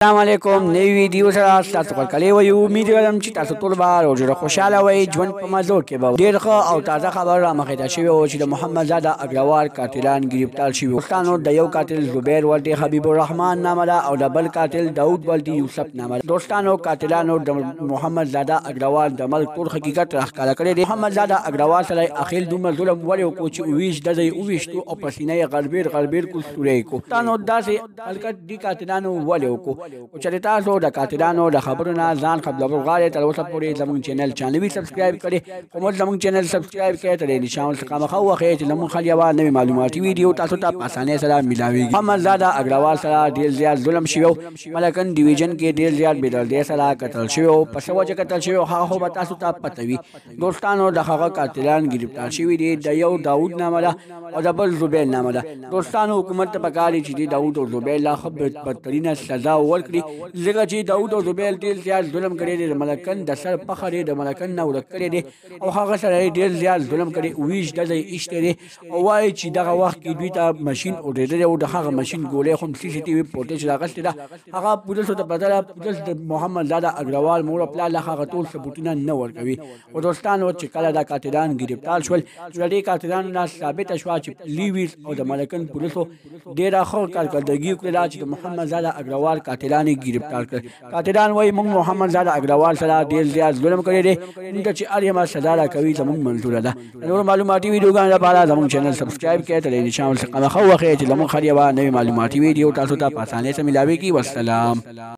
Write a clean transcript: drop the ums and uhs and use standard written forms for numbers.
السلام علیکم نوی ویډیو سره تاسو ته کلی وایو امید لرم چې تاسو ټول به ډېر خوشاله وئ ژوند په مزو کې به ډېر ښه او تازه خبر رامخې ته شوې وه چې د محمد زاده اګروال قاتلان ګرفتار شوي دوستانو د یو قاتل زبیر ولدي حبیب الرحمن نامه ده او د بل قاتل داود ولدي یوسف نامه ده دوستانو قاتلانو د محمد زاده اګروال د ملک ټول حقیقت راښکاره کړی دی محمد زاده اګروال سره اخیل دومره ظلم ولې وکړو چې اوویشت ډزې یې وویشتو او په سینه یې غربیر کول سوری یې کړو دوستانو داسې حرکت دې قاتلانو ولې وکړو او چې تاسو د قاتلانو د خبرو نه ځان خبرول غواړئ تر اوسه پورې زموږ چینل چانوي سبسکرایب کړئ خو موږ زموږ چینل سبسکرایب کړئ تر دې نشان څخه مخه وښیئ چې زموږ خل یوه نوې معلوماتي ویډیو تاسو ته په اسانۍ سره میلاویږي محمد زاده اګروال سره ډېر زیات ظلم شوی و ملکن ډیویژن کې ډېر زیات بېدردۍ سره قتل شوی و په څه وجه قتل شوی و هغه خو به تاسو ته پته وي دوستانو د هغه قاتلان ګرفتار شوي دي د یو داود نامه ده او د بل زبیر نامه ده دوستانو حکومت ته پکار دی چې داود او زبیر لا ښه بدترینه سزا ورکړي ځکه چې داود او زبیر ډېر زیات ظلم کړی دی د ملکن د سر پخه دی د ملکن نه ورک کړی دی او هغه سره یې ډېر زیات ظلم کړی اوویشت ډزه یې ایښتی دی او وایي چې دغه وخت کې دوی ته مشین اورېدلی او د هغه مشین ګولۍ خو سی سی ټي وي فوټیج راغستې ده هغه پولیسو ته پته ده پولیس د محمد زاده اګروال مور او پلار له هغه ټول ثبوتونه نه ورکوي خو دوستانو چې کله دا قاتلان ګرفتار شول د دې قاتلانو نه ثابته شوه چې لیویس او د ملکن پولیسو ډېره ښه کارکردګي وکړله چې د محمد زاده اګروال قاتلان یې ګرفتار کړل قاتلان وایي موږ محمد زاده اګروال سره ډېر زیات ظلم کړی دی موږ ته چې هر یمه سزا راکوي زموږ منظوره ده د نورو معلوماتي ویډیوګانو لپاره زموږ چینل سبسکرایب کړئ تر دې نشان څخه مخه وښیئ چې زموږ هر یوه نوې معلوماتي ویډیو تاسو ته په اسانۍ سره میلاویږي والسلام